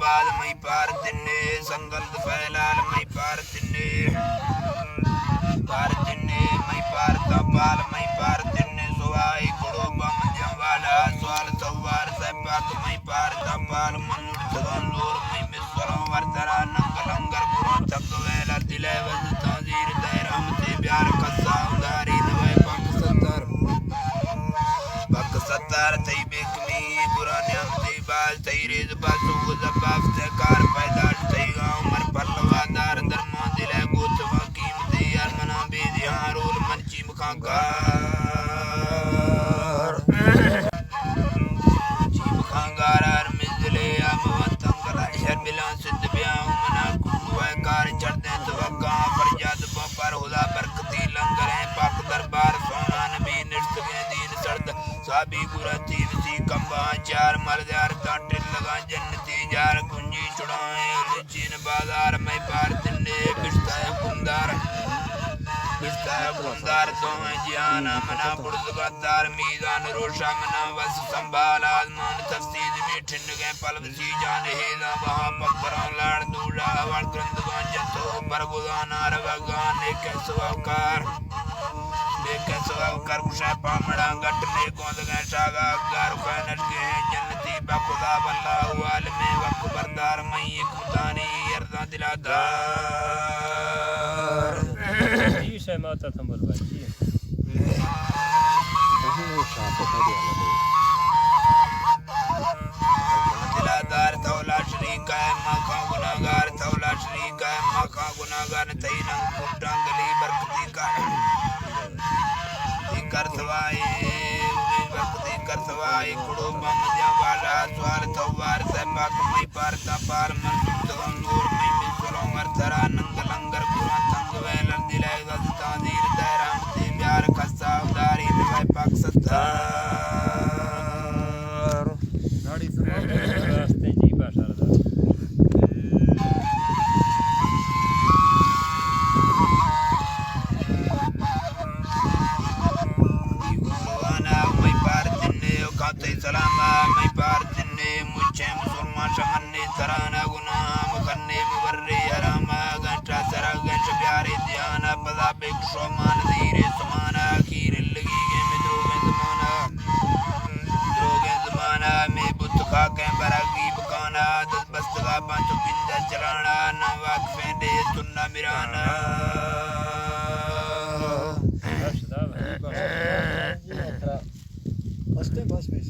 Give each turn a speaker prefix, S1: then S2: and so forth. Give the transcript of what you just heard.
S1: बाद मई पार तिन्ने संगल फैलाल मई पार तिन्ने मई पार तपाल मई पार तिन्ने सुवाई कुड़ो बम जवाला स्वाल सवार सपाक मई पार तपाल मनुर सगंदूर मई मिसरों वर्तरा नंगलंगर पुरों तक वेला दिले वज ताजीर दैराम से प्यार कस्सा उदारी नवे पक सत्तर तई बेकमी पुराने हमसे बाल तई रेज बासु जबाफ से कार पैदाश तई गाँव मर पल्लवादार दरमा दिले गोतवा कीमती अरमना बेदिहां रोल मंची मुखांगार अर मिजले अमवंतंगला शर मिला सिद्ध ब्याह मना कुआ कार चढ़ते तवक्का फरजाद पर हुदा बरकती लंगर है पाक दरबार सोना नबी निश्त दीन सर्द साबी गुरती वसी कंबा चार मलदार कांटे लगा जन्नती जार कुंजी चुड़ाए चीन बाजार में पार तिन्ने बिस्ता कुंदार तो है जियाना मना बुर्दबादार मीज़ान रोशा मना वस संभाल आजमान तफ्सीद में ठिन गए पलवसी जान हेला वहाँ पकड़ां लाड़ दूला वाल ग्रंथगान जतो बरगुदाना रवगान एक सवाकार कुशा पामड़ा गटने गोंद गए शागा गार फैनट के जन्नती बखुदा वल्लाहु आलमे वक्त बरदार मई एक मुतानी अर्दा दिलादार
S2: जी से माता थंबल बाजी
S1: दिलादार तौला शरीक है मखा गुनाहगार तौला शरीक है मखा गुनाहगार तईना कुटांगली बरकती का करसवाए बरकती करसवाए कुड़ो बम जवाला स्वाल तवार सबाक मई पार तपाल मन तगंगूर मई मिसरों मरतरा नंगलंगर पुरा तंग वेलर दिले गज ताजीर दैराम से प्यार खस्सा उदारी नवे पाक सत्तार
S2: नाड़ी रास्ते जी भाषा दा सलामा मैं पार तिन्ने मुझे मुसलमान शमन्ने सराना गुना मुकन्ने मुबर्रे हरामा गंटा सरा गंट प्यारे ध्याना पदा बेक शोमान धीरे समाना खीर लगी के में द्रोगे जमाना में बुत खा के बरागी बकाना दस बस्तगा पांच बिंदा चलाना नवाक फेंडे सुन्ना मिराना बस में